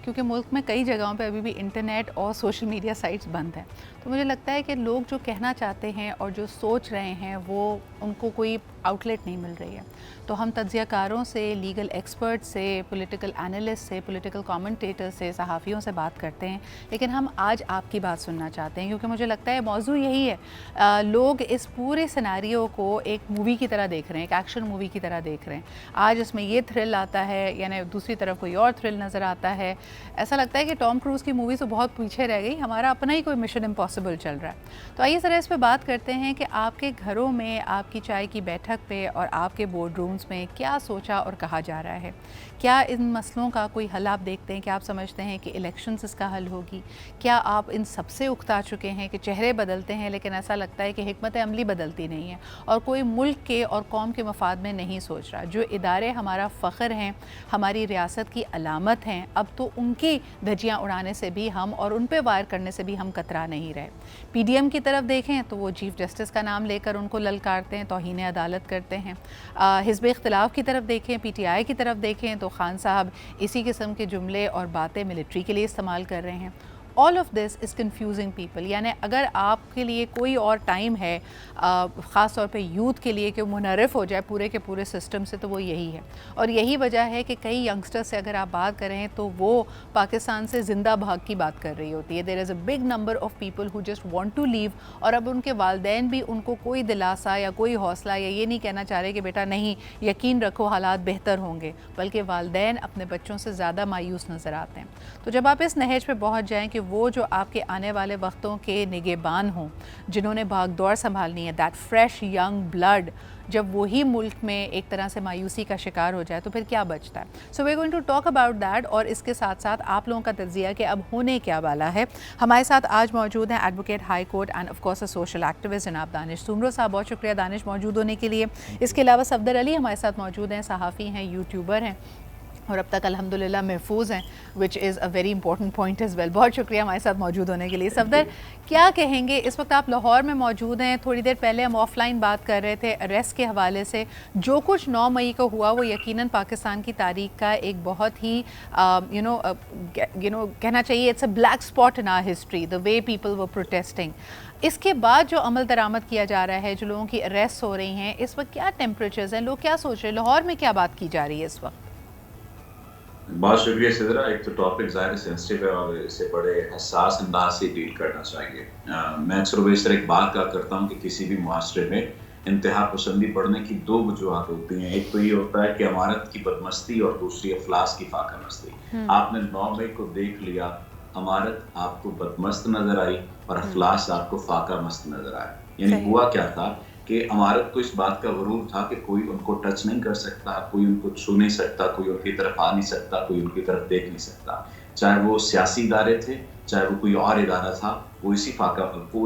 क्योंकि मुल्क में कई जगहों पे अभी भी इंटरनेट और सोशल मीडिया साइट्स बंद हैं। तो मुझे लगता है कि लोग जो कहना चाहते हैं और जो सोच रहे हैं वो उनको कोई आउटलेट नहीं मिल रही है। तो हम तज्ज़ियाकारों से, लीगल एक्सपर्ट से, पॉलिटिकल एनालिस्ट से, पॉलिटिकल कमेंटेटर से, सहाफ़ियों से बात करते हैं, लेकिन हम आज आपकी बात सुनना चाहते हैं क्योंकि मुझे लगता है मौजू यही है। लोग इस पूरे सिनेरियो को एक मूवी की तरह देख रहे हैं, एक एक्शन मूवी की तरह देख रहे हैं। आज इसमें ये थ्रिल आता है, यानी दूसरी तरफ कोई और थ्रिल नज़र आता है। ऐसा लगता है कि टॉम क्रूज़ की मूवी तो बहुत पीछे रह गई, हमारा अपना ही कोई मिशन इम्पॉसिबल चल रहा है। तो आइए ज़रा इस पर बात करते हैं कि आपके घरों में, आपकी चाय की बैठक पे और आपके बोर्ड रूम्स में क्या सोचा और कहा जा रहा है। क्या इन मसलों का कोई हल आप देखते हैं? क्या आप समझते हैं कि इलेक्शंस इसका हल होगी? क्या आप इन सबसे उकता चुके हैं कि चेहरे बदलते हैं लेकिन ऐसा लगता है कि हिकमत अमली बदलती नहीं है और कोई मुल्क के और कौम के मफाद में नहीं सोच रहा? जो इदारे हमारा फ़ख्र हैं, हमारी रियासत की अलामत हैं, अब तो उनकी धज्जियाँ उड़ाने से भी हम और उन पर वार करने से भी हम कतरा नहीं रहे। PDM की तरफ देखें तो वो चीफ़ जस्टिस का नाम लेकर उनको ललकारते हैं, तौहीन अदालत करते हैं। हिज़्ब इख्तिलाफ़ की तरफ देखें, PTI की तरफ देखें तो खान साहब इसी किस्म के जुमले और बातें मिलिट्री के लिए इस्तेमाल कर रहे हैं। All of this is confusing people. यानी अगर आपके लिए कोई और टाइम है, ख़ास तौर पे यूथ के लिए, कि मुनर्रफ़ हो जाए पूरे के पूरे सिस्टम से, तो वो यही है। और यही वजह है कि कई यंगस्टर्स से अगर आप बात करें तो वो पाकिस्तान से ज़िंदा भाग की बात कर रही होती है। There is a big number of people who just want to leave, और अब उनके वालिदैन भी उनको कोई दिलासा या कोई हौसला या ये नहीं कहना चाह रहे कि बेटा नहीं, यकीन रखो हालात बेहतर होंगे, बल्कि वालिदैन अपने बच्चों से ज़्यादा मायूस नज़र आते हैं। तो जब आप इस नहज पे पहुँच जाएँ कि वो जो आपके आने वाले वक्तों के निगहबान हों, जिन्होंने भाग दौड़ संभालनी है, दैट फ्रेश यंग ब्लड, जब वही मुल्क में एक तरह से मायूसी का शिकार हो जाए तो फिर क्या बचता है? So we are going to talk about that, और इसके साथ साथ आप लोगों का तज्ज़िया कि अब होने क्या वाला है। हमारे साथ आज मौजूद हैं advocate high court end of course a social activist जनाब दानिश सुमरो साहब। बहुत शुक्रिया दानिश मौजूद होने के लिए। इसके अलावा सफदर अली हमारे साथ मौजूद हैं, सहाफ़ी हैं, यूट्यूबर हैं और अब तक अल्हम्दुलिल्लाह महफूज हैं, which is a very important point as well. बहुत शुक्रिया हमारे साथ मौजूद होने के लिए। सफदर, क्या कहेंगे? इस वक्त आप लाहौर में मौजूद हैं। थोड़ी देर पहले हम ऑफलाइन बात कर रहे थे अरेस्ट के हवाले से। जो कुछ 9 मई को हुआ वो यकीनन पाकिस्तान की तारीख का एक बहुत ही कहना चाहिए it's a black spot in our history, the way people were protesting. इसके बाद जो अमल दरामद किया जा रहा है, जो लोगों की अरेस्ट हो रही हैं, इस वक्त क्या टेम्परेचर्स हैं, लोग क्या सोच रहे हैं, लाहौर में क्या बात की जा रही है इस वक्त? बहुत शुक्रिया सिदरा। एक तो टॉपिक ज़ाहिर सेंसिटिव है और इसे बड़े हसास अंदाज से डील करना चाहिए। मैं अक्सर बेशतर एक बात कहा करता हूँ कि किसी भी मुआशरे में इंतहा पसंदी बढ़ने की 2 वजूहत होती हैं। एक तो ये होता है कि अमारत की बदमस्ती और दूसरी अफलास की फाका मस्ती। आपने 9 मई को देख लिया, अमारत आपको बदमस्त नजर आई और अफलास आपको फाका मस्त नजर आया। यानी हुआ क्या था कि अमारत को इस बात का गुरूर था कि कोई उनको टच नहीं कर सकता, कोई उनको छू नहीं सकता, कोई उनकी तरफ आ नहीं सकता, कोई उनकी तरफ देख नहीं सकता। चाहे वो सियासी इदारे थे, चाहे वो कोई और इदारा था, वो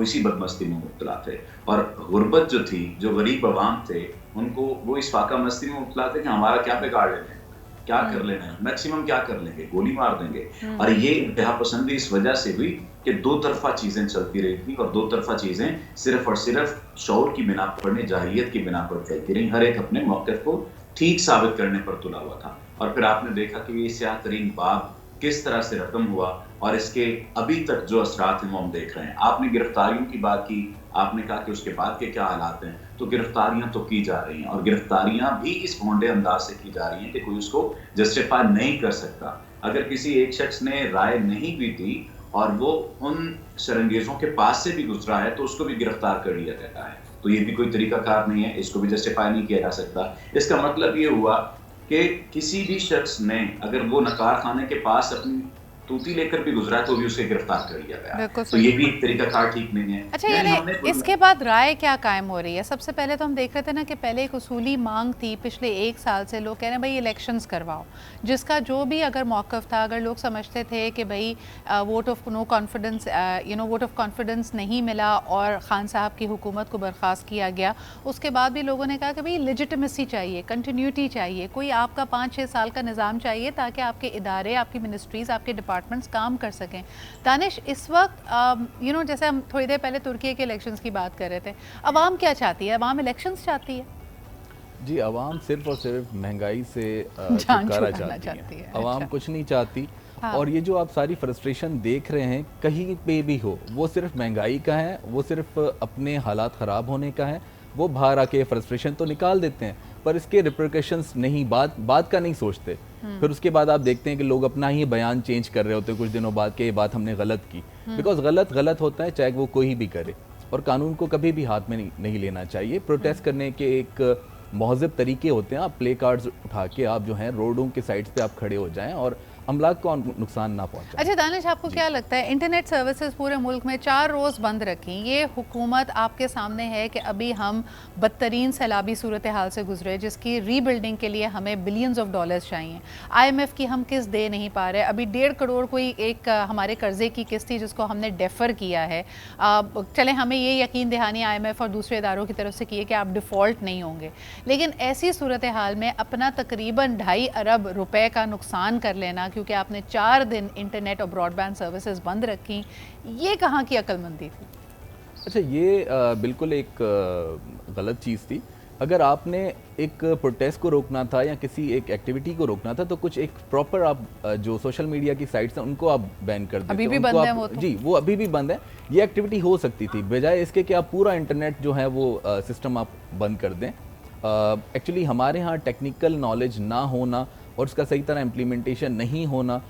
इसी बदमस्ती में मुब्तला थे। और गुर्बत जो थी, जो गरीब अवाम थे, उनको वो इस फाका मस्ती में मुब्तला थे कि हमारा क्या बिगाड़ लेना है, क्या कर लेना है, मैक्सिमम क्या कर लेंगे, गोली मार देंगे। और ये इंतहा पसंदी इस वजह से हुई कि दो तरफा चीजें चलती रही थी और दो तरफा चीजें सिर्फ और सिर्फ शौर की बिना पर, जाहिलियत की बिना पर चलती रही। हर एक अपने मौक़िफ़ को ठीक साबित करने पर तुला हुआ था। और फिर आपने देखा कि ये स्याह तरीन बाब किस तरह से रकम हुआ और इसके अभी तक जो असरात हैं वो हम देख रहे हैं। आपने गिरफ्तारियों की बात की, आपने कहा कि उसके बाद के क्या हालात हैं, तो गिरफ्तारियां तो की जा रही हैं और गिरफ्तारियां भी इस भोंडे अंदाज से की जा रही हैं कि कोई उसको जस्टिफाई नहीं कर सकता। अगर किसी एक शख्स ने राय नहीं भी दी और वो उन शरंगेजों के पास से भी गुजरा है तो उसको भी गिरफ्तार कर लिया जाता है, तो ये भी कोई तरीकाकार नहीं है, इसको भी जस्टिफाई नहीं किया जा सकता। इसका मतलब ये हुआ कि किसी भी शख्स ने अगर वो नकार खाने के पास अपनी तूती लेकर भी गुजरा है तो भी उसे गिरफ्तार कर लिया गया, तो ये भी एक तरीका कार ठीक नहीं है। अच्छा, यानी इसके बाद राय क्या कायम हो रही है? सबसे पहले तो हम देख रहे थे ना कि पहले एक उसूली मांग थी, पिछले 1 साल से लोग कह रहे हैं भाई इलेक्शंस करवाओ, जिसका जो भी अगर मौक़िफ़ था, अगर लोग समझते थे कि भाई vote of no confidence, vote of confidence नहीं मिला और खान साहब की हुकूमत को बर्खास्त किया गया, उसके बाद भी लोगों ने कहा कि भाई लेजिटिमेसी चाहिए, कंटिन्यूटी चाहिए, कोई आपका 5-6 साल का निज़ाम चाहिए ताकि आपके इदारे, आपकी मिनिस्ट्रीज़, आपके डिपार्टमेंट्स काम कर सकें। दानिश, इस वक्त जैसे हम थोड़ी देर पहले तुर्की के इलेक्शंस की बात कर रहे थे, अवाम क्या चाहती है? अवाम इलेक्शंस चाहती है? जी, अवाम सिर्फ और सिर्फ महंगाई से छुटकारा चाहती है। अवाम कुछ नहीं चाहती हाँ। और ये जो आप सारी फ्रस्ट्रेशन देख रहे हैं कहीं पे भी हो, वो सिर्फ महंगाई का है, वो सिर्फ अपने हालात ख़राब होने का है। वो बाहर आके फ्रस्ट्रेशन तो निकाल देते हैं पर इसके रिपरकशंस नहीं, बात का नहीं सोचते। फिर उसके बाद आप देखते हैं कि लोग अपना ही बयान चेंज कर रहे होते हैं कुछ दिनों बाद कि ये बात हमने गलत की। बिकॉज गलत होता है चाहे वो कोई भी करे, और कानून को कभी भी हाथ में नहीं लेना चाहिए। प्रोटेस्ट करने के एक महज़ब तरीके होते हैं, आप प्ले कार्ड्स उठा के आप जो हैं रोडों के साइड्स पे आप खड़े हो जाएं और अमलाक को नुकसान ना पहुंचाएं। अच्छा दानिश, आपको क्या लगता है इंटरनेट सर्विसेज पूरे मुल्क में 4 रोज़ बंद रखी, ये हुकूमत आपके सामने है कि अभी हम बदतरीन सैलाबी सूरत हाल से गुजरे जिसकी रीबिल्डिंग के लिए हमें बिलियंस ऑफ डॉलर्स चाहिए, IMF की हम किस्त दे नहीं पा रहे, अभी 1.5 करोड़ कोई एक हमारे कर्जे की किस्त थी जिसको हमने डेफर किया है। चले हमें ये यकीन दहानी IMF और दूसरे इदारों की तरफ से की है कि आप डिफ़ॉल्ट नहीं होंगे, लेकिन ऐसी सूरत हाल में अपना तकरीबन 2.5 अरब रुपए का नुकसान कर लेना क्योंकि आपने 4 दिन इंटरनेट और ब्रॉडबैंड सर्विसेज बंद रखी, ये कहाँ की अक्लमंदी थी? अच्छा, ये बिल्कुल एक गलत चीज़ थी। अगर आपने एक प्रोटेस्ट को रोकना था या किसी एक एक्टिविटी को रोकना था तो कुछ एक प्रॉपर आप जो सोशल मीडिया की साइट्स हैं उनको आप बैन कर देते। अभी भी बंद है वो तो। जी, वो अभी भी बंद है। ये एक्टिविटी हो सकती थी, बजाय इसके कि आप पूरा इंटरनेट जो है वो सिस्टम आप बंद कर दें। एक्चुअली हमारे यहाँ टेक्निकल नॉलेज ना होना और उसका सही तरह इम्प्लीमेंटेशन नहीं होना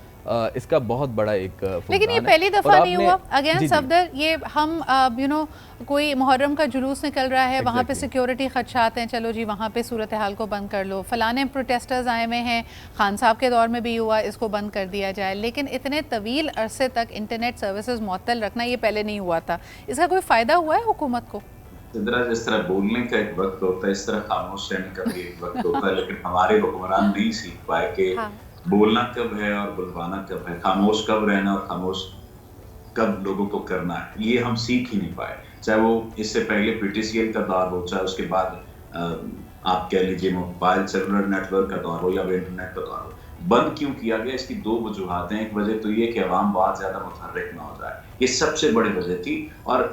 इसका बहुत बड़ा एक लेकिन ये पहली दफ़ा नहीं हुआ। अगेन सफदर, ये हम कोई मुहर्रम का जुलूस निकल रहा है, वहाँ पे सिक्योरिटी खदशात हैं, चलो जी वहाँ पे सूरत हाल को बंद कर लो, फलाने प्रोटेस्टर्स आए हुए हैं, खान साहब के दौर में भी हुआ, इसको बंद कर दिया जाए। लेकिन इतने तवील अरसे तक इंटरनेट सर्विसेज मुअत्तल रखना ये पहले नहीं हुआ था, इसका कोई फ़ायदा हुआ है हुकूमत को? जिस तरह बोलने का एक वक्त होता है, इस तरह खामोश रहने का भी एक वक्त होता है, लेकिन हमारे हुक्मरान नहीं सीख पाए कि बोलना कब है और बुलवाना कब है, खामोश कब रहना और खामोश कब लोगों को करना है, ये हम सीख ही नहीं पाए। चाहे वो इससे पहले PTCL का दौर हो, चाहे उसके बाद आप कह लीजिए मोबाइल सेलुलर नेटवर्क का दौर हो या इंटरनेट का दौर हो। बंद क्यों किया गया, इसकी 2 वजूहात हैं। एक वजह तो ये कि अवाम बहुत ज्यादा मुतहर्रिक ना हो जाए, ये सबसे बड़ी वजह थी। और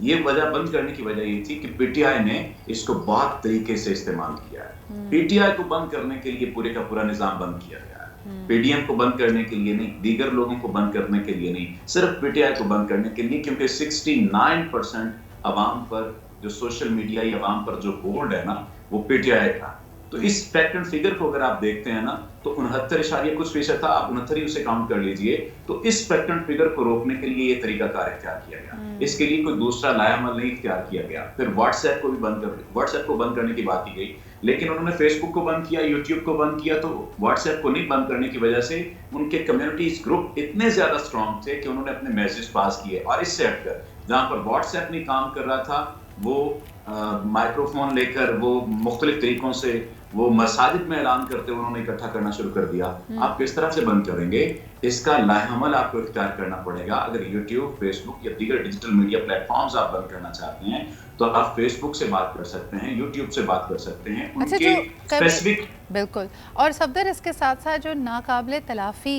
ये वजह बंद करने की वजह ये थी कि PTI ने इसको बहुत तरीके से इस्तेमाल किया है। PTI को बंद करने के लिए पूरे का पूरा निजाम बंद किया गया है, PDM को बंद करने के लिए नहीं, दीगर लोगों को बंद करने के लिए नहीं, सिर्फ PTI को बंद करने के लिए, क्योंकि 69% अवाम पर जो सोशल मीडिया या अवाम पर जो होल्ड है ना वो PTI था। तो इस फैक्ट एंड फिगर को अगर आप देखते हैं ना तो 69 कुछ फीसद था, आप 69 उसे काउंट कर लीजिए। तो इस फैक्ट एंड फिगर को रोकने के लिए ये तरीकाकार इख्तियार किया गया, इसके लिए कोई दूसरा लायामल नहीं इख्तियार किया गया। फिर व्हाट्सएप को भी बंद कर दिया, व्हाट्सएप को बंद करने की बात की गई, लेकिन उन्होंने फेसबुक को बंद किया, यूट्यूब को बंद किया। तो व्हाट्सएप को नहीं बंद करने की वजह से उनके कम्युनिटीज ग्रुप इतने ज्यादा स्ट्रॉन्ग थे कि उन्होंने अपने मैसेज पास किए। और इससे हटकर जहां पर व्हाट्सएप नहीं काम कर रहा था वो माइक्रोफोन लेकर वो मुख्तलिफ तरीकों से वो मसाजिद में ऐलान करते हुए उन्होंने इकट्ठा करना शुरू कर दिया। आप किस तरह से बंद करेंगे, इसका लाहमल आपको इख्तियार करना पड़ेगा। अगर यूट्यूब, फेसबुक या दीगर डिजिटल मीडिया प्लेटफॉर्म्स आप बंद करना चाहते हैं तो आप फेसबुक से बात कर सकते हैं, यूट्यूब से बात कर सकते हैं, उनके स्पेसिफिक। बिल्कुल। और सफदर, इसके साथ साथ जो नाकाबिले तलाफ़ी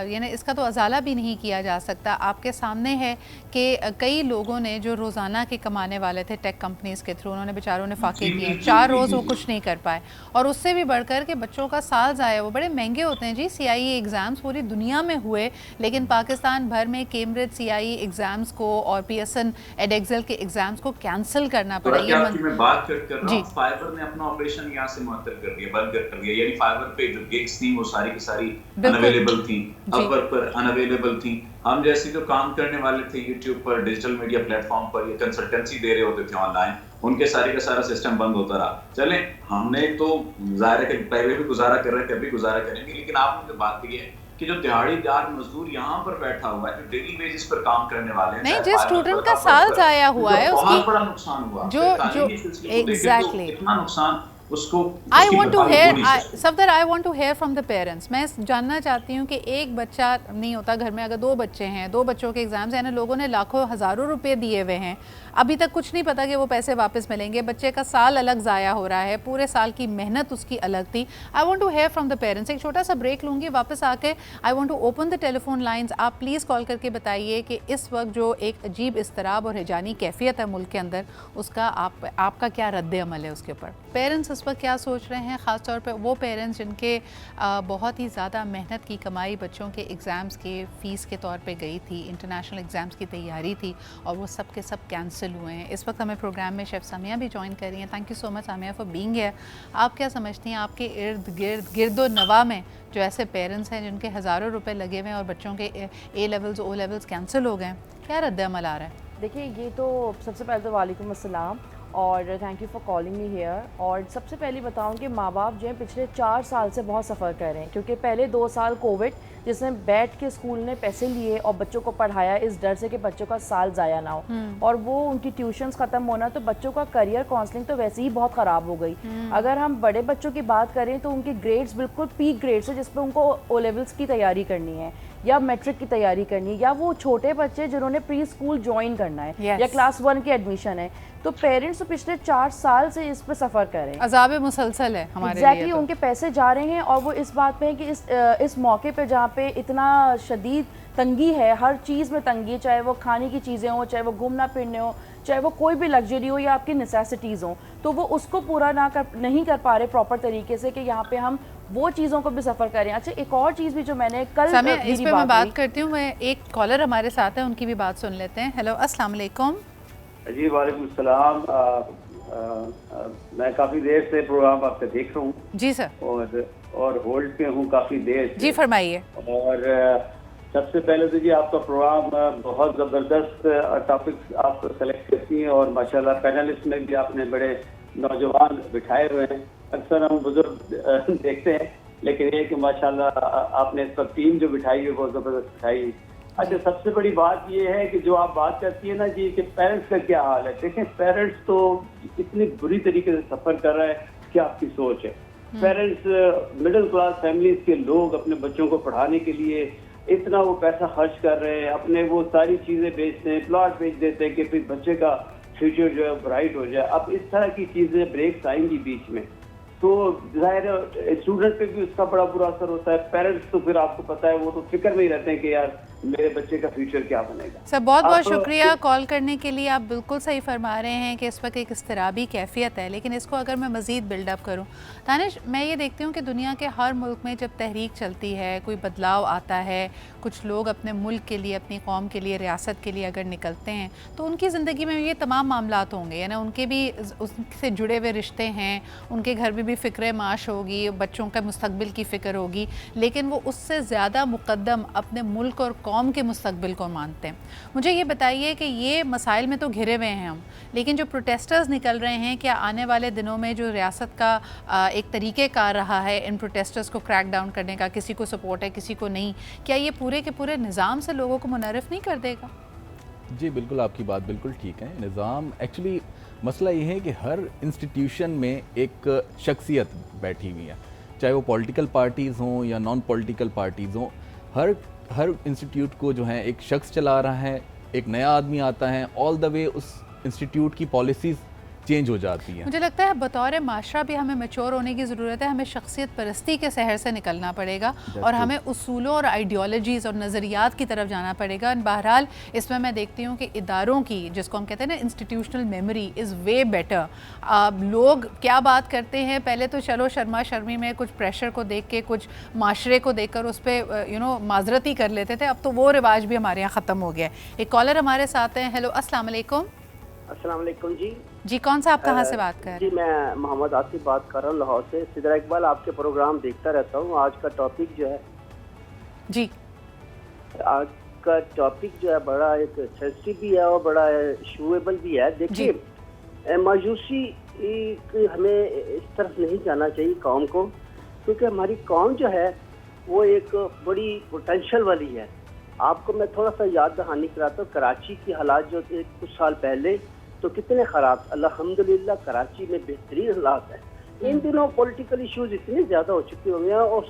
यानी इसका तो अजाला भी नहीं किया जा सकता। आपके सामने है कि कई लोगों ने जो रोज़ाना के कमाने वाले थे टेक कंपनीज़ के थ्रू, उन्होंने बेचारों ने फाके किए, 4 रोज़ वो कुछ नहीं कर पाए। और उससे भी बढ़कर के बच्चों का साल ज़ाया, वो बड़े महंगे होते हैं जी। CIE एग्ज़ाम्स पूरी दुनिया में हुए, लेकिन पाकिस्तान भर में कैम्ब्रिज CIE एग्ज़ाम्स को और PSN एडेक्सल के एग्ज़ाम्स को कैंसिल करना पड़ा। ये मैं बात कर रहा हूं, फाइबर ने अपना ऑपरेशन यहां से मुअत्तल कर दिया, बंद कर दिया। यानी फाइबर पे जो गिग्स थी वो सारी की सारी अनअवेलेबल थी, अपवर्क पर अनअवेलेबल थी। हम जैसे जो काम करने वाले थे यूट्यूब पर, डिजिटल मीडिया प्लेटफॉर्म पर, ये कंसल्टेंसी दे रहे होते थे ऑनलाइन, उनके सारे का सारा सिस्टम बंद होता रहा। चले, हमने तो जाहिर है कि पहले भी गुजारा कर रहे थे, अभी गुजारा करेंगे, लेकिन आपने जो बात की है कि जो दिहाड़ीदार मजदूर यहाँ पर बैठा हुआ है, जो डेली वेजेस पर काम करने वाले हैं, नहीं, जिस स्टूडेंट का साल जाया हुआ है उसकी बहुत बड़ा नुकसान हुआ, जो एग्जैक्टली इतना नुकसान उसको। I want to hear Safdar, I want to hear from the parents. मैं जानना चाहती हूँ कि एक बच्चा नहीं होता घर में, अगर 2 बच्चे हैं, 2 बच्चों के एग्जाम्स हैं, लोगों ने लाखों हज़ारों रुपए दिए हुए हैं, अभी तक कुछ नहीं पता कि वो पैसे वापस मिलेंगे। बच्चे का साल अलग ज़ाया हो रहा है, पूरे साल की मेहनत उसकी अलग थी। I want to hear from the parents. एक छोटा सा ब्रेक लूँगी, वापस आके I want to open the telephone lines. आप प्लीज़ कॉल करके बताइए कि इस वक्त जो एक अजीब इस्तराब और हिजानी कैफियत है मुल्क के अंदर, उसका आपका क्या रद्द अमल है उसके ऊपर। पेरेंट्स इस वक्त क्या सोच रहे हैं, ख़ास तौर पे वो पेरेंट्स जिनके बहुत ही ज़्यादा मेहनत की कमाई बच्चों के एग्ज़ाम्स के फ़ीस के तौर पे गई थी, इंटरनेशनल एग्ज़ाम्स की तैयारी थी और वो सब के सब कैंसिल हुए हैं। इस वक्त हमें प्रोग्राम में शेफ़ सामिया भी ज्वाइन कर रही हैं। Thank you so much Samia for being here. आप क्या समझती हैं, आपके इर्द गिर्द गिरदो नवा में जो ऐसे पेरेंट्स हैं जिनके हज़ारों रुपए लगे हुए हैं और बच्चों के A levels O levels cancel हो गए हैं, क्या रद्द अमल आ रहा है? देखिए, ये तो सबसे पहले तो वालेकुम अस्सलाम और thank you for calling me here. और सबसे पहले बताऊं कि माँ बाप जो हैं पिछले 4 साल से बहुत सफ़र कर रहे हैं, क्योंकि पहले 2 साल कोविड जिसमें बैठ के स्कूल ने पैसे लिए और बच्चों को पढ़ाया इस डर से कि बच्चों का साल ज़ाया ना हो, और वो उनकी ट्यूशन्स ख़त्म होना, तो बच्चों का करियर काउंसलिंग तो वैसे ही बहुत ख़राब हो गई। अगर हम बड़े बच्चों की बात करें तो उनके ग्रेड्स बिल्कुल पीक ग्रेड्स है, जिस पर उनको ओ लेवल्स की तैयारी करनी है या मैट्रिक की तैयारी करनी है, या वो छोटे बच्चे जिन्होंने प्री स्कूल ज्वाइन करना है या क्लास 1 की एडमिशन है, तो पेरेंट्स तो पिछले 4 साल से इस पे सफ़र कर रहे हैं। अज़ाब मुसलसल है हमारे एग्जैक्टली लिए तो। उनके पैसे जा रहे हैं और वो इस बात पे है कि इस मौके पे जहाँ पे इतना शदीद तंगी है, हर चीज़ में तंगी है, चाहे वो खाने की चीज़ें हो, चाहे वो घूमना फिरने हो, चाहे वो कोई भी लग्जरी हो या आपकी नेसेसिटीज़ हो, तो वो उसको पूरा नहीं कर पा रहे प्रॉपर तरीके से कि यहाँ पे हम वो चीज़ों को भी सफ़र करें। अच्छा, एक और चीज़ भी जो मैंने कल इस पे मैं बात करती हूँ, मैं एक कॉलर हमारे साथ है, उनकी भी बात सुन लेते हैं। हेलो, अस्सलाम वालेकुम। जी वालेकुम सलाम। मैं काफ़ी देर से प्रोग्राम आपका देख रहा हूँ। जी सर। और होल्ड पे हूँ काफ़ी देर से। जी फरमाइए। और सबसे पहले तो जी आपका प्रोग्राम बहुत ज़बरदस्त टॉपिक्स आप सेलेक्ट करती हैं और माशाल्लाह पैनलिस्ट में भी आपने बड़े नौजवान बिठाए हुए हैं। अक्सर हम बुजुर्ग देखते हैं, लेकिन ये कि माशाल्लाह आपने इस पर टीम जो बिठाई है वो ज़बरदस्त बिठाई। अच्छा, सबसे बड़ी बात ये है कि जो आप बात करती है ना जी कि पेरेंट्स का क्या हाल है। देखें, पेरेंट्स तो इतनी बुरी तरीके से सफ़र कर रहा है, क्या आपकी सोच है। पेरेंट्स मिडिल क्लास फैमिलीज के लोग अपने बच्चों को पढ़ाने के लिए इतना वो पैसा खर्च कर रहे हैं, अपने वो सारी चीज़ें बेचते हैं, प्लॉट बेच देते हैं कि फिर बच्चे का फ्यूचर जो है ब्राइट हो जाए। अब इस तरह की चीज़ें ब्रेक्स आएंगी बीच में, तो जाहिर स्टूडेंट पे भी उसका बड़ा बुरा असर होता है। पेरेंट्स तो फिर आपको पता है वो तो फिक्र में ही रहते हैं कि यार मेरे बच्चे का फ्यूचर क्या बनेगा। सर बहुत बहुत शुक्रिया कॉल करने के लिए। आप बिल्कुल सही फरमा रहे हैं कि इस वक्त एक इस्तराबी कैफियत है, लेकिन इसको अगर मैं मज़ीद बिल्डअप करूं, तानिश, मैं ये देखती हूँ कि दुनिया के हर मुल्क में जब तहरीक चलती है, कोई बदलाव आता है, कुछ लोग अपने मुल्क के लिए, अपनी कौम के लिए, रियासत के लिए अगर निकलते हैं, तो उनकी ज़िंदगी में ये तमाम मामलात होंगे, यानी उनके भी उससे जुड़े हुए रिश्ते हैं, उनके घर में भी फ़िक्र माश होगी, बच्चों का मुस्तकबिल की फ़िक्र होगी, लेकिन वो उससे ज़्यादा मुक़द्दम अपने मुल्क और कौम के मुस्तकबिल को मानते हैं। मुझे ये बताइए कि ये मसाइल में तो घिरे हुए हैं हम, लेकिन जो प्रोटेस्टर्स निकल रहे हैं, क्या आने वाले दिनों में जो रियासत का एक तरीक़ेकार रहा है इन प्रोटेस्टर्स को क्रैक डाउन करने का, किसी को सपोर्ट है किसी को नहीं, क्या ये पूरे के पूरे निज़ाम से लोगों को मुनर्रिफ नहीं कर देगा? जी बिल्कुल, आपकी बात बिल्कुल ठीक है। निज़ाम एक्चुअली मसला ये है कि हर इंस्टीट्यूशन में एक शख्सियत बैठी हुई है, चाहे वो पॉलिटिकल पार्टीज़ हों या नॉन पॉलिटिकल पार्टीज़ हों। हर इंस्टीट्यूट को जो है एक शख्स चला रहा है, एक नया आदमी आता है, ऑल द वे उस इंस्टीट्यूट की पॉलिसीज़ चेंज हो जाती है। मुझे लगता है बतौर माशरा भी हमें मैच्योर होने की ज़रूरत है, हमें शख्सियत परस्ती के शहर से निकलना पड़ेगा और हमें उसूलों और आइडियोलॉजीज़ और नज़रियात की तरफ जाना पड़ेगा। बहरहाल इसमें मैं देखती हूँ कि इदारों की, जिसको हम कहते हैं ना institutional memory, is way better. लोग क्या बात करते हैं, पहले तो चलो शर्मा शर्मी में कुछ प्रेशर को देख के, कुछ माशरे को देख कर उस पर माजरत ही कर लेते थे, अब तो वो रिवाज भी हमारे यहाँ ख़त्म हो गया है। एक कॉलर हमारे साथ हैं। हेलो, अस्सलाम वालेकुम। अस्सलाम वालेकुम जी। जी, कौन सा, आप कहाँ से बात कर रहे हैं? जी, मैं मोहम्मद आसिफ बात कर रहा हूँ लाहौर से। सिदरा इकबाल, आपके प्रोग्राम देखता रहता हूँ। आज का टॉपिक जो है बड़ा एक सेंसिटिव भी है और बड़ा शूएबल भी है। देखिए, मायूसी हमें इस तरफ नहीं जाना चाहिए कौम को, क्योंकि हमारी कौम जो है वो एक बड़ी पोटेंशियल वाली है। आपको मैं थोड़ा सा याद दहानी कराता हूँ। कराची की हालात जो थे कुछ साल पहले, तो कितने ख़राब। अल्हम्दुलिल्लाह कराची में बेहतरीन हालात है। इन दिनों पॉलिटिकल इश्यूज इतने ज़्यादा हो चुके होंगे और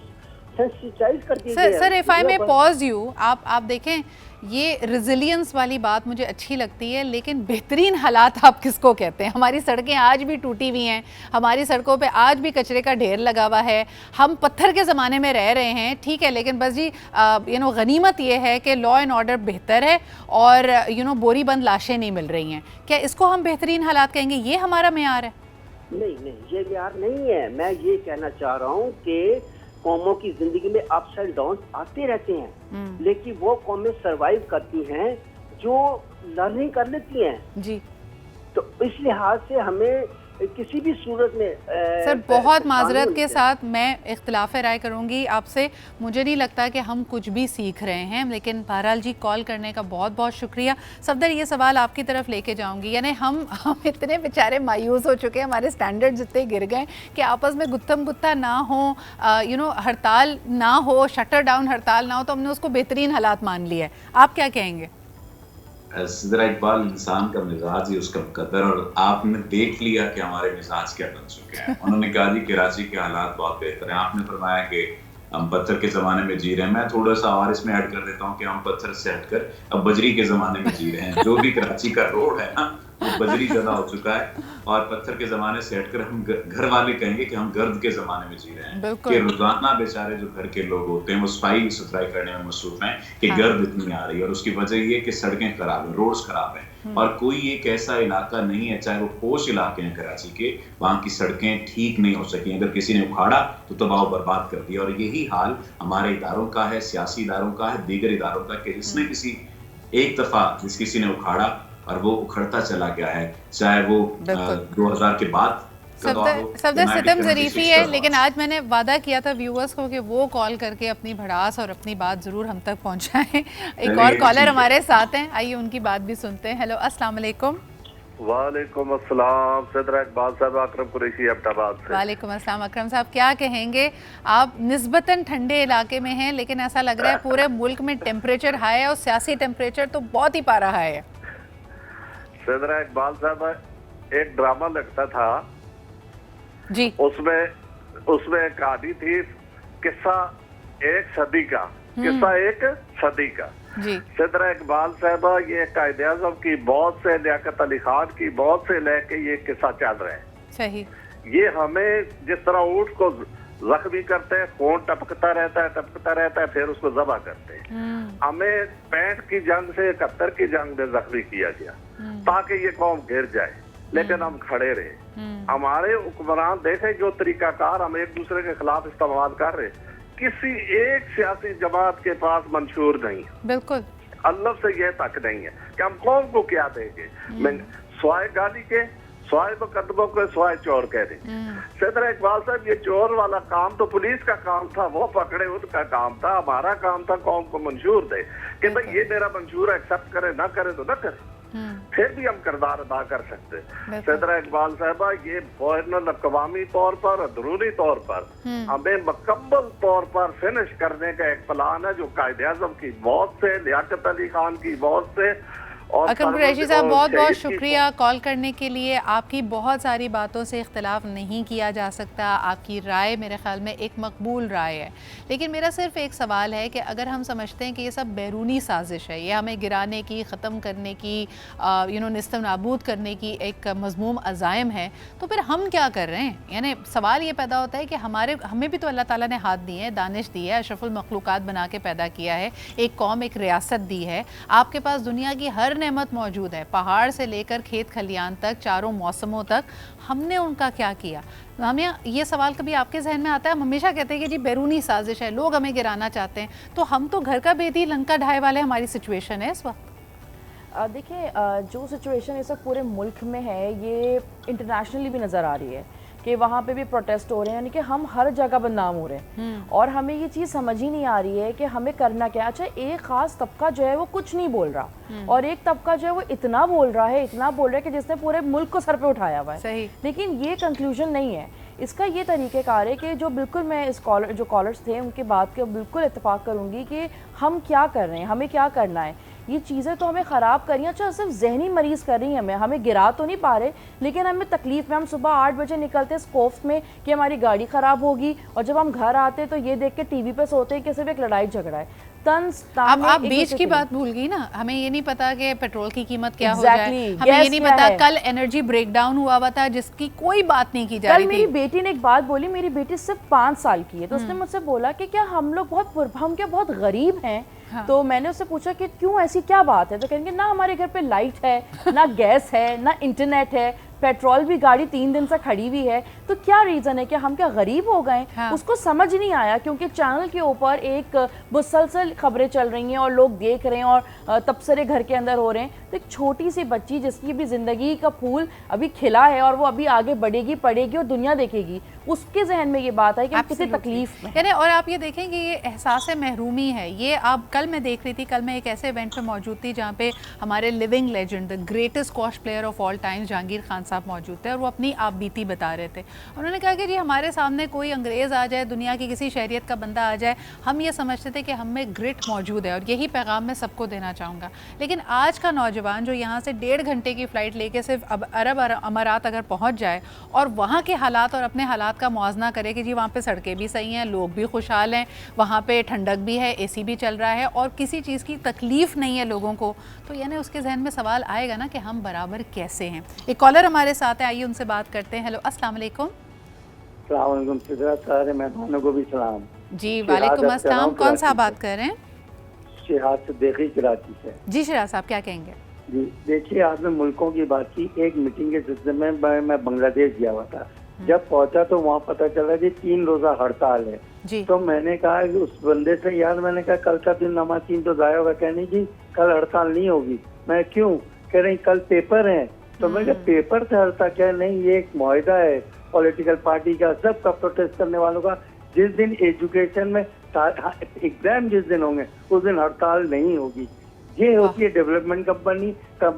सेंसिटाइज कर दिए गए। Sir if I may pause you, आप देखें, ये रिजिलियंस वाली बात मुझे अच्छी लगती है, लेकिन बेहतरीन हालात आप किसको कहते हैं? हमारी सड़कें आज भी टूटी हुई हैं, हमारी सड़कों पे आज भी कचरे का ढेर लगा हुआ है, हम पत्थर के ज़माने में रह रहे हैं, ठीक है, लेकिन बस जी गनीमत ये है कि लॉ एंड ऑर्डर बेहतर है और बोरी बंद लाशें नहीं मिल रही हैं। क्या इसको हम बेहतरीन हालात कहेंगे? ये हमारा मेयार है? नहीं नहीं, ये म्यार नहीं है। मैं ये कहना चाह रहा हूँ कि कौमों की जिंदगी में अप्स एंड डाउन आते रहते हैं, लेकिन वो कौमें सरवाइव करती हैं जो लर्निंग कर लेती हैं। जी तो इस लिहाज से हमें किसी भी सूरत में सर बहुत माजरत के साथ मैं इख्तिलाफ राय करूंगी आपसे। मुझे नहीं लगता कि हम कुछ भी सीख रहे हैं, लेकिन बहरहाल जी कॉल करने का बहुत बहुत शुक्रिया। सफदर, ये सवाल आपकी तरफ लेके जाऊंगी। यानी हम इतने बेचारे मायूस हो चुके हैं, हमारे स्टैंडर्ड्स इतने गिर गए कि आपस में गुत्थम गुत्था ना हो, हड़ताल ना हो, शटर डाउन हड़ताल ना हो, तो हमने उसको बेहतरीन हालात मान लिया है। आप क्या कहेंगे? सिदरा इकबाल, इंसान का मिजाज ही उसका मुकद्दर, और आपने देख लिया कि हमारे मिजाज क्या बन चुके हैं। उन्होंने कहा जी कराची के हालात बहुत बेहतर हैं, आपने फरमाया कि हम पत्थर के ज़माने में जी रहे हैं। मैं थोड़ा सा और इसमें ऐड कर देता हूँ कि हम पत्थर से हटकर अब बजरी के ज़माने में जी रहे हैं। जो भी कराची का रोड है ना वो बजरी ज़्यादा हो चुका है, और पत्थर के ज़माने से हटकर हम घर वाले कहेंगे कि हम गर्द के ज़माने में जी रहे हैं। कि रोज़ाना बेचारे जो घर के लोग होते हैं वो सफाई सुथराई करने में मसरूफ हैं कि गर्द इतनी आ रही है, और उसकी वजह ये कि सड़कें खराब हैं, रोड्स खराब हैं, और कोई एक ऐसा इलाका नहीं है, चाहे वो पोश इलाके हैं कराची के, वहाँ की सड़कें ठीक नहीं हो सकी। अगर किसी ने उखाड़ा तो तबाह बर्बाद कर दिया। और यही हाल हमारे इदारों का है, सियासी इदारों का है, दीगर इदारों का, कि जिसने किसी एक दफा किसी ने उखाड़ा और वो उखड़ता चला गया है, चाहे वो 2000 के बाद सफदर सितम ज़रीफ़ी है। लेकिन आज मैंने वादा किया था व्यूअर्स को कि वो कॉल करके अपनी भड़ास और अपनी बात ज़रूर हम तक पहुंचाएं। एक और कॉलर हमारे साथ हैं, आइए उनकी बात भी सुनते हैं। हेलो, अस्सलाम वालेकुम। वालेकुम अस्सलाम, सिदरा इकबाल साहब, अकरम कुरैशी अब्दाबाद से। वालेकुम अस्सलाम। अकरम साहब, क्या कहेंगे? आप निस्बतन ठंडे इलाके में हैं, लेकिन ऐसा लग रहा है पूरे मुल्क में टेम्परेचर हाई है, और सियासी टेम्परेचर तो बहुत ही पारा हाई है। सिदरा इकबाल साहब, एक ड्रामा लगता था जी, उसमें एक कहानी थी, किस्सा एक सदी का, किस्सा एक सदी का। जी सिदरा इकबाल साहबा, ये कायदे आज़म की बहुत से, लियाकत अली खान की बहुत से लेके ये किस्सा चल रहे हैं। सही। ये हमें जिस तरह ऊंट को जख्मी करते हैं, खून टपकता रहता है, फिर उसको जबा करते हैं। हमें 65 की जंग से 71 की जंग में जख्मी किया गया ताकि ये कौम गिर जाए, लेकिन हम खड़े रहे। हमारे हुक्मरान देखे जो तरीकाकार हम एक दूसरे के खिलाफ इस्तेमाल कर रहे, किसी एक सियासी जमात के पास मंशूर नहीं, बिल्कुल अल्लाह से यह तक नहीं है कि हम कौम को क्या देंगे। स्वाय गाली के, स्वाय मुकदमों को स्वाय चोर कह दें। सिदरा इकबाल साहब, ये चोर वाला काम तो पुलिस का काम था, वो पकड़े, उनका काम था। हमारा काम था कौम को मंशूर दे कि भाई ये मेरा मंशूर एक्सेप्ट करे, ना करे तो ना करे, फिर भी हम किरदार अदा कर सकते। सिदरा इकबाल साहबा, ये बैनुल अक़वामी तौर पर, अंदरूनी तौर पर हमें मुकम्मल तौर पर फिनिश करने का एक प्लान है, जो कायदे आज़म की मौत से, लियाकत अली खान की मौत से। अकरम कुरैशी साहब, बहुत बहुत शुक्रिया कॉल करने के लिए। आपकी बहुत सारी बातों से इख्तिलाफ नहीं किया जा सकता, आपकी राय मेरे ख्याल में एक मकबूल राय है, लेकिन मेरा सिर्फ एक सवाल है कि अगर हम समझते हैं कि ये सब बैरूनी साजिश है, ये हमें गिराने की, ख़त्म करने की, निस्तर नाबूद करने की एक मज़मूम अज़ाइम है, तो फिर हम क्या कर रहे हैं? यानी सवाल ये पैदा होता है कि हमें भी तो अल्लाह ताला ने हाथ दिए हैं, दानिश दी है, अशरफुल मखलूक़ात बना के पैदा किया है, एक कौम, एक रियासत दी है। आपके पास दुनिया की हर नेमत मौजूद है, पहाड़ से लेकर खेत खलियान तक, चारों मौसमों तक। हमने उनका क्या किया? हमें ये सवाल कभी आपके जहन में आता है? हम हमेशा कहते हैं कि जी बैरूनी साजिश है, लोग हमें गिराना चाहते हैं, तो हम तो घर का बेदी लंका ढाए वाले हमारी सिचुएशन है इस वक्त। देखिए, जो सिचुएशन इस वक्त पूरे मुल्क में है, ये इंटरनेशनली भी नज़र आ रही है कि वहाँ पे भी प्रोटेस्ट हो रहे हैं, यानी कि हम हर जगह बदनाम हो रहे हैं, और हमें ये चीज़ समझ ही नहीं आ रही है कि हमें करना क्या। अच्छा, एक ख़ास तबका जो है वो कुछ नहीं बोल रहा, और एक तबका जो है वो इतना बोल रहा है कि जिसने पूरे मुल्क को सर पे उठाया हुआ है। सही। लेकिन ये कंक्लूजन नहीं है इसका। ये तरीक़ेकार है कि जो बिल्कुल मैं जो कॉलर्स थे उनकी बात के बिल्कुल इत्तेफाक करूँगी कि हम क्या कर रहे हैं, हमें क्या करना है। ये चीज़ें तो हमें ख़राब कर रही हैं। अच्छा, सिर्फ जहनी मरीज़ कर रही हैं, हमें गिरा तो नहीं पा रहे, लेकिन हमें तकलीफ़ में, हम सुबह 8 बजे निकलते स्कोफ्स में कि हमारी गाड़ी ख़राब होगी, और जब हम घर आते तो ये देख के टीवी पे सोते हैं कि सिर्फ एक लड़ाई झगड़ा है। अब आप बीच की बात भूल गई ना, हमें ये नहीं पता कि पेट्रोल की कीमत क्या हो जाए, हमें ये नहीं पता कल एनर्जी ब्रेकडाउन हुआ था जिसकी कोई बात नहीं की जा रही थी। मेरी बेटी ने एक बात बोली, मेरी बेटी सिर्फ 5 साल की है, तो उसने मुझसे बोला कि क्या हम लोग बहुत गरीब हैं हाँ। तो मैंने उससे पूछा कि क्यों, ऐसी क्या बात है? तो कहेंगे ना हमारे घर पे लाइट है, ना गैस है, ना इंटरनेट है, पेट्रोल भी गाड़ी 3 दिन से खड़ी हुई है, तो क्या रीज़न है कि हम क्या गरीब हो गए? हाँ। उसको समझ नहीं आया, क्योंकि चैनल के ऊपर एक मुसलसल खबरें चल रही हैं और लोग देख रहे हैं और तबसरे घर के अंदर हो रहे हैं। तो एक छोटी सी बच्ची जिसकी भी ज़िंदगी का फूल अभी खिला है और वो अभी आगे बढ़ेगी, पढ़ेगी और दुनिया देखेगी, उसके जहन में ये बात है कि हम किसी तकलीफ में यानी। और आप ये देखें कि ये एहसास महरूमी है। ये आप, कल मैं देख रही थी, कल मैं एक ऐसे इवेंट में मौजूद थी जहाँ पे हमारे living legend, the greatest squash player of all time Jahangir Khan साहब मौजूद थे और वो अपनी आप बीती बता रहे थे। उन्होंने कहा कि जी हमारे सामने कोई अंग्रेज़ आ जाए, दुनिया की किसी शहरियत का बंदा आ जाए, हम ये समझते थे कि हम में ग्रिट मौजूद है और यही पैगाम मैं सबको देना चाहूँगा। लेकिन आज का नौजवान जो यहाँ से 1.5 घंटे की फ़्लाइट लेके सिर्फ अब अरब अमारात अगर पहुँच जाए और वहाँ के हालात और अपने हालात का मुआवजा करे कि जी वहाँ पे सड़कें भी सही हैं, लोग भी खुशहाल हैं, वहाँ पे ठंडक भी है, एसी भी चल रहा है और किसी चीज़ की तकलीफ़ नहीं है लोगों को, तो यानी उसके जहन में सवाल आएगा ना कि हम बराबर कैसे हैं। एक कॉलर हमारे साथ है, आइए उनसे बात करते हैं। हेलो, अस्सलाम वालेकुम। अस्सलाम वालेकुम सिद्रा, सारे मेहमानों को भी सलाम। जी वालेकुम अस्सलाम। कौन सा बात कर रहे हैं? शिहाद सिद्दीकी कराची से। जी शिराज साहब, क्या कहेंगे? जी देखिए, आपने मुल्कों की बात की। एक मीटिंग के सिलसिले में मैं बांग्लादेश गया हुआ था। जब पहुंचा तो वहाँ पता चला कि 3 रोजा हड़ताल है जी। तो मैंने कहा कि उस बंदे से, यार मैंने कहा कल का दिन नमाज 3 तो जाया होगा। कहने जी कल हड़ताल नहीं होगी। मैं क्यों? कह रही कल पेपर है। तो मैं कहा पेपर से हड़ताल क्या? नहीं, ये एक मुआहदा है पॉलिटिकल पार्टी का, सबका प्रोटेस्ट करने वालों का। जिस दिन एजुकेशन में एग्जाम जिस दिन होंगे उस दिन हड़ताल नहीं होगी। ये होती है डेवलपमेंट कंपनी का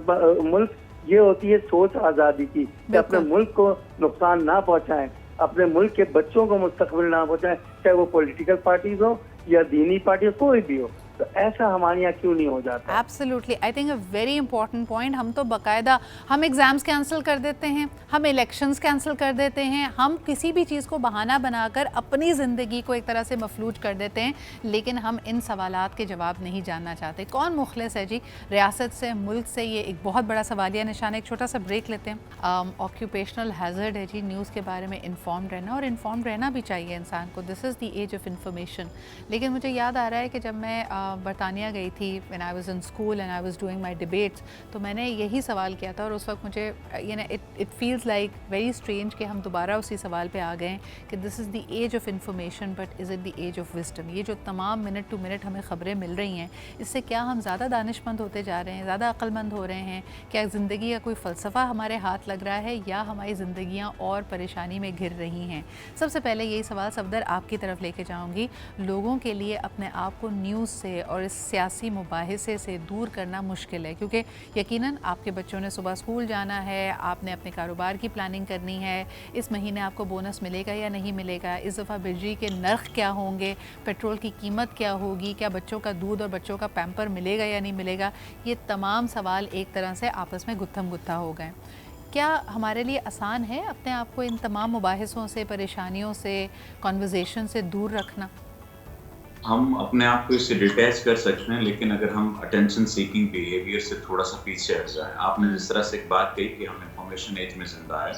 मुल्क, ये होती है सोच आज़ादी की कि अपने मुल्क को नुकसान ना पहुंचाएं, अपने मुल्क के बच्चों को मुस्तकबिल ना पहुंचाएं, चाहे वो पॉलिटिकल पार्टीज हो या दीनी पार्टी हो, कोई भी हो। तो ऐसा हमारे यहाँ क्यों नहीं हो जाता? Absolutely, I think a very important point. हम तो बाकायदा हम एग्ज़ाम्स कैंसिल कर देते हैं, हम इलेक्शंस कैंसिल कर देते हैं, हम किसी भी चीज़ को बहाना बनाकर अपनी ज़िंदगी को एक तरह से मफलूज कर देते हैं, लेकिन हम इन सवालात के जवाब नहीं जानना चाहते। कौन मुखलिस है जी रियासत से, मुल्क से? ये एक बहुत बड़ा सवालिया निशान है। एक छोटा सा ब्रेक लेते हैं। ऑक्यूपेशनल हैज़र्ड है जी न्यूज़ के बारे में इन्फॉर्म्ड रहना, और इन्फॉर्म्ड रहना भी चाहिए इंसान को। This is the age of information. लेकिन मुझे याद आ रहा है कि जब मैं बरतानिया गई थी, when I was in school and I was doing my debates, तो मैंने यही सवाल किया था और उस वक्त मुझे it feels like very strange कि हम दोबारा उसी सवाल पे आ गए कि this is the age of information but is it the age of wisdom. ये जो तमाम मिनट टू मिनट हमें ख़बरें मिल रही हैं, इससे क्या हम ज़्यादा दानिशमंद होते जा रहे हैं, ज़्यादा अक्लमंद हो रहे हैं? क्या ज़िंदगी का कोई फ़लसफ़ा हमारे हाथ लग रहा है या हमारी ज़िंदगियाँ और परेशानी में घिर रही हैं? सबसे पहले यही सवाल सफदर आपकी तरफ लेके जाऊँगी। लोगों के लिए अपने आप को न्यूज़ से और इस सियासी मुबाहिसे से दूर करना मुश्किल है, क्योंकि यकीनन आपके बच्चों ने सुबह स्कूल जाना है, आपने अपने कारोबार की प्लानिंग करनी है, इस महीने आपको बोनस मिलेगा या नहीं मिलेगा, इस दफ़ा बिजली के नर्ख क्या होंगे, पेट्रोल की कीमत क्या होगी, क्या बच्चों का दूध और बच्चों का पैम्पर मिलेगा या नहीं मिलेगा। ये तमाम सवाल एक तरह से आपस में गुत्थम गुत्था हो गए। क्या हमारे लिए आसान है अपने आप को इन तमाम मुबाहिसों से, परेशानियों से, कॉन्वर्जेशन से दूर रखना? हम अपने आप को इससे डिटैच कर सकते हैं, लेकिन अगर हम अटेंशन सीकिंग बिहेवियर से थोड़ा सा पीछे हट जाए। आपने जिस तरह से एक बात कही कि हम इंफॉर्मेशन एज में जिंदा है,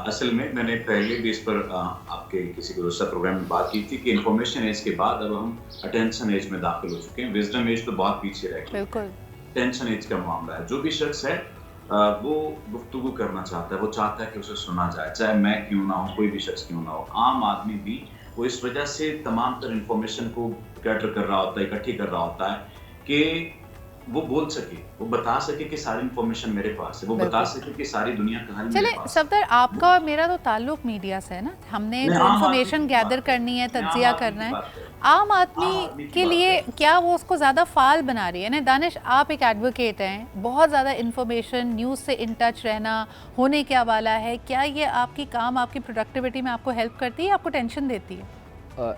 असल में मैंने पहले भी इस पर आपके किसी दूसरा प्रोग्राम में बात की थी कि इंफॉर्मेशन एज के बाद अब हम अटेंशन एज में दाखिल हो चुके हैं। विजडम एज तो बहुत पीछे रह गई, बिल्कुल अटेंशन एज का मामला है। जो भी शख्स है वो गुफ्तगू करना चाहता है, वो चाहता है कि उसे सुना जाए, चाहे मैं क्यों ना हूँ, कोई भी शख्स क्यों ना हो। आम आदमी भी वो इस वजह से तमाम तर इंफॉर्मेशन को गैदर कर रहा होता है, इकट्ठी कर रहा होता है कि वो बोल सके, वो बता सके कि सारी इंफॉर्मेशन मेरे पास है, वो बता सके कि सारी दुनिया का हाल मेरे पास है। सफदर, आपका और मेरा तो ताल्लुक मीडिया से है ना, हमने जो इंफॉर्मेशन गैदर करनी है, तज्जिया करना है। आम आदमी के लिए क्या वो उसको ज़्यादा फाल बना रही है ना? दानिश, आप एक एडवोकेट हैं, बहुत ज़्यादा इंफॉर्मेशन, न्यूज़ से इन टच रहना होने क्या वाला है, क्या ये आपकी काम, आपकी प्रोडक्टिविटी में आपको हेल्प करती है, आपको टेंशन देती है?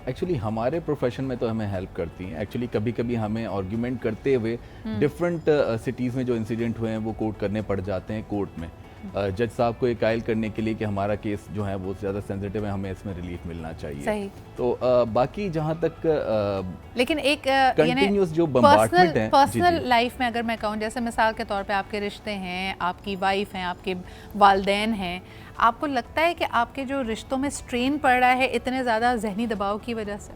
एक्चुअली हमारे प्रोफेशन में तो हमें हेल्प करती हैं। एक्चुअली कभी कभी हमें आर्ग्यूमेंट करते हुए डिफरेंट सिटीज़ में जो इंसिडेंट हुए हैं वो कोर्ट करने पड़ जाते हैं कोर्ट में, जज साहब को एक कायल करने के लिए कि हमारा केस जो है वो ज़्यादा सेंसिटिव है, हमें इसमें रिलीफ मिलना चाहिए। सही। तो बाकी जहाँ तक लेकिन एक कंटिन्यूस जो बम्बार्डमेंट है पर्सनल लाइफ में अगर मैं कहूँ, जैसे मिसाल के तौर पे आपके रिश्ते हैं, आपकी वाइफ हैं, आपके वालदैन हैं, आपको लगता है कि आपके जो रिश्तों में स्ट्रेन पड़ रहा है इतने ज़्यादा जहनी दबाव की वजह से?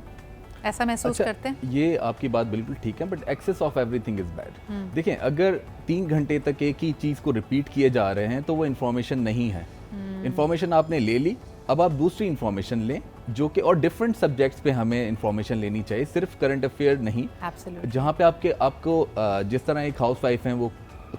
ऐसा महसूस करते हैं? ये आपकी बात बिल्कुल ठीक है, but excess of everything is bad. देखें, अगर 3 घंटे तक एक ही चीज़ को रिपीट किए जा रहे हैं तो वो इन्फॉर्मेशन नहीं है। इन्फॉर्मेशन आपने ले ली, अब आप दूसरी इन्फॉर्मेशन लें जो कि, और डिफरेंट सब्जेक्ट्स पे हमें इन्फॉर्मेशन लेनी चाहिए, सिर्फ करंट अफेयर नहीं। जहाँ पे आपको जिस तरह एक हाउसवाइफ हैं वो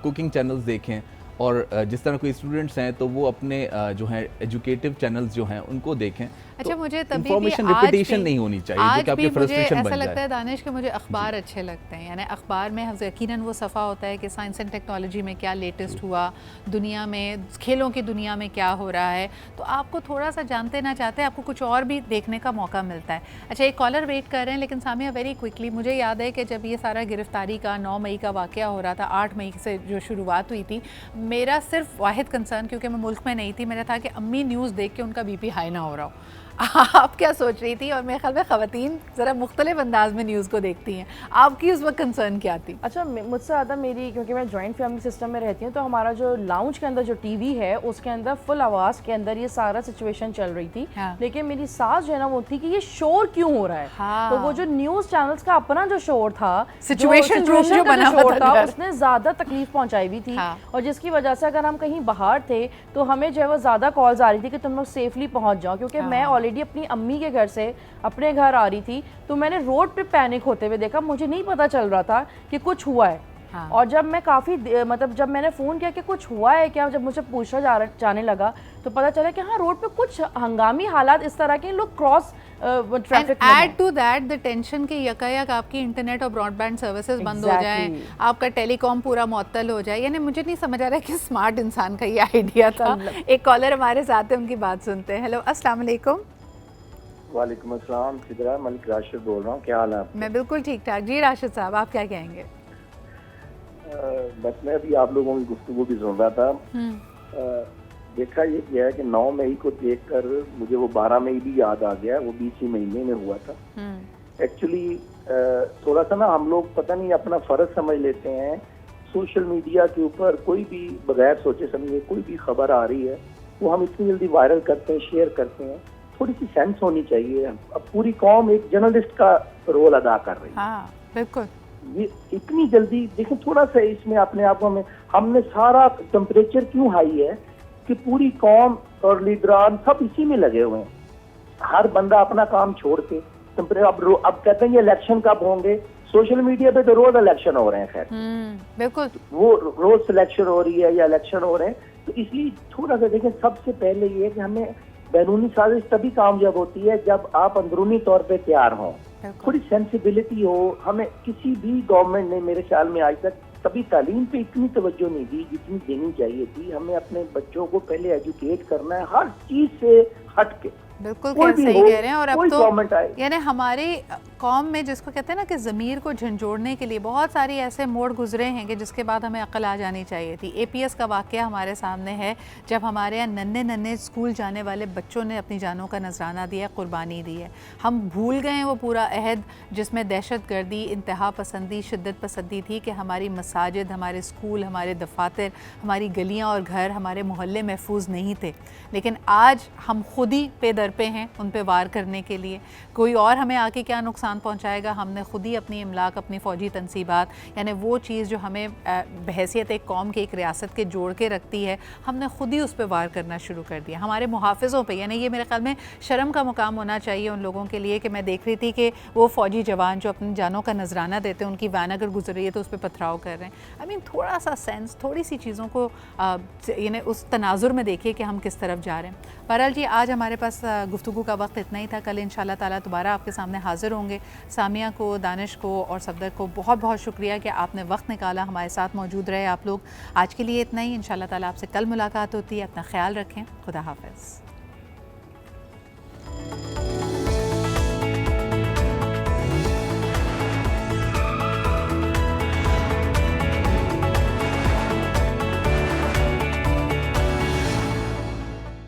कुकिंग चैनल्स देखें, और जिस तरह कोई स्टूडेंट्स हैं तो वो अपने जो हैं एजुकेटिव चैनल्स जो हैं उनको देखें। अच्छा, मुझे तभी इन्फॉर्मेशन रिपीटेशन नहीं होनी चाहिए जो कि आपके फ्रस्ट्रेशन बन जाए। ऐसा लगता है दानिश कि मुझे अखबार अच्छे लगते हैं, यानी अखबार में यकीनन वो सफ़ा होता है कि साइंस एंड टेक्नोलॉजी में क्या लेटेस्ट हुआ, दुनिया में खेलों की दुनिया में क्या हो रहा है, तो आपको थोड़ा सा जानते ना चाहते आपको कुछ और भी देखने का मौका मिलता है। अच्छा, एक कॉलर वेट कर रहे हैं, लेकिन सामिया वेरी क्विकली, मुझे याद है कि जब ये सारा गिरफ्तारी का 9 मई का वाक़या हो रहा था, 8 मई से जो शुरुआत हुई थी, मेरा सिर्फ वाहिद कंसर्न, क्योंकि मैं मुल्क में नहीं थी, मेरा था कि अम्मी न्यूज़ देख के उनका बीपी हाई ना हो रहा हो। आप क्या सोच रही थी? और मेरे ख्याल में ख़वातीन ज़रा मुख्तलिफ अंदाज में न्यूज़ को देखती हैं, आपकी उस वक्त कंसर्न क्या थी? अच्छा, मुझसे ज़्यादा मेरी, क्योंकि मैं जॉइंट फैमिली सिस्टम में रहती हूँ, तो हमारा जो लाउंज के अंदर जो टीवी है उसके अंदर फुल आवाज़ के अंदर ये सारा सिचुएशन चल रही थी। हाँ। लेकिन मेरी सास जो है ना वो थी कि ये शोर क्यों हो रहा है। हाँ। तो वो जो न्यूज़ चैनल्स का अपना जो शोर था, सिचुएशन जो बना हुआ था, उसने ज़्यादा तकलीफ पहुँचाई हुई थी। और जिसकी वजह से अगर हम कहीं बाहर थे तो हमें जो है वो ज़्यादा कॉल्स आ रही थी कि तुम लोग सेफली पहुँच जाओ, क्योंकि मैं ऑलरेडी अपनी अम्मी के घर से अपने घर आ रही थी, तो मैंने रोड पे पैनिक होते हुए देखा, मुझे नहीं पता चल रहा था कि कुछ हुआ है। हाँ। और जब मैं जब मैंने फ़ोन किया कि कुछ हुआ है क्या, जब मुझे पूछा जाने लगा तो पता चला कि हाँ, रोड पे कुछ हंगामी हालात इस तरह के, लोग क्रॉस ट्रैफिक में। Add to that the tension कि यकायक आपकी इंटरनेट और ब्रॉडबैंड सर्विसेज बंद हो जाएं, आपका टेलीकॉम पूरा मुअत्तल हो जाए। यानी मुझे नहीं समझ आ रहा है कि स्मार्ट इंसान का ये आइडिया था। एक कॉलर हमारे साथ है, उनकी बात सुनते हैं। हेलो, अस्सलाम वालेकुम। वालेकुम अस्सलाम, सिदरा मलिक राशिद बोल रहा हूँ, क्या हाल है आपका? मैं बिल्कुल ठीक ठाक जी। राशिद साहब, आप क्या कहेंगे? बस मैं अभी आप लोगों की गुफ्तगू भी सुन रहा था। देखा ये किया है कि 9 मई को देखकर मुझे वो 12 मई भी याद आ गया, वो 20 महीने में हुआ था। एक्चुअली थोड़ा सा ना हम लोग पता नहीं अपना फर्ज समझ लेते हैं, सोशल मीडिया के ऊपर कोई भी बगैर सोचे समझे कोई भी खबर आ रही है वो हम इतनी जल्दी वायरल करते हैं, शेयर करते हैं। थोड़ी सी सेंस होनी चाहिए। अब पूरी कौम एक जर्नलिस्ट का रोल अदा कर रही है। हाँ, बिल्कुल। ये इतनी जल्दी देखें, थोड़ा सा इसमें अपने आप में हमने सारा टेम्परेचर क्यों हाई है कि पूरी कौम और लीडरान सब इसी में लगे हुए हैं। हर बंदा अपना काम छोड़ के अब कहते हैं ये इलेक्शन कब होंगे, सोशल मीडिया पे तो रोज इलेक्शन हो रहे हैं। खैर बिल्कुल, वो रोज सिलेक्शन हो रही है या इलेक्शन हो रहे हैं, तो इसलिए थोड़ा सा देखें। सबसे पहले ये कि हमें बैरूनी साजिश तभी कामयाब होती है जब आप अंदरूनी तौर पे तैयार हों, थोड़ी सेंसिबिलिटी हो। हमें किसी भी गवर्नमेंट ने मेरे ख्याल में आज तक कभी तालीम पे इतनी तवज्जो नहीं दी जितनी देनी चाहिए थी। हमें अपने बच्चों को पहले एजुकेट करना है हर चीज से हट के। बिल्कुल सही कह रहे हैं। और अब तो यानी हमारी कौम में जिसको कहते हैं ना कि ज़मीर को झंझोड़ने के लिए बहुत सारी ऐसे मोड़ गुजरे हैं कि जिसके बाद हमें अक्ल आ जानी चाहिए थी। APS का वाक़या हमारे सामने है, जब हमारे यहाँ नन्हे नन्हे स्कूल जाने वाले बच्चों ने अपनी जानों का नजराना दिया, कुर्बानी दी है। हम भूल गए हैं वो पूरा अहद जिसमें दहशत गर्दी, इंतहा पसंदी, शिद्दत पसंदी थी कि हमारी मसाजिद, हमारे स्कूल, हमारे दफातर, हमारी गलियाँ और घर, हमारे मोहल्ले महफूज नहीं थे। लेकिन आज हम खुद ही पे दर पे हैं उन पे वार करने के लिए। कोई और हमें आके क्या नुकसान पहुंचाएगा, हमने खुद ही अपनी इमलाक, अपनी फ़ौजी तनसीबात, यानी वो चीज़ जो हमें बहैसियत एक कौम के, एक रियासत के जोड़ के रखती है, हमने खुद ही उस पर वार करना शुरू कर दिया। हमारे मुहाफ़िज़ों पे, यानी ये मेरे ख्याल में शर्म का मुकाम होना चाहिए उन लोगों के लिए कि मैं देख रही थी कि वो फ़ौजी जवान जो अपनी जानों का नजराना देते हैं, उनकी वैन अगर गुजर रही है तो उस पर पथराव कर रहे हैं। आई मीन थोड़ा सा सेंस, थोड़ी सी चीज़ों को यानी उस तनाजुर में देखिए कि हम किस तरफ जा रहे हैं। बहरहाल जी, आज हमारे पास गुफ्तगू का वक्त इतना ही था। कल इंशाल्लाह ताला दोबारा आपके सामने हाजिर होंगे। सामिया को, दानिश को और सफदर को बहुत बहुत शुक्रिया कि आपने वक्त निकाला, हमारे साथ मौजूद रहे आप लोग। आज के लिए इतना ही। इंशाल्लाह ताला आपसे कल मुलाकात होती है। अपना ख्याल रखें। खुदा हाफ़िज़।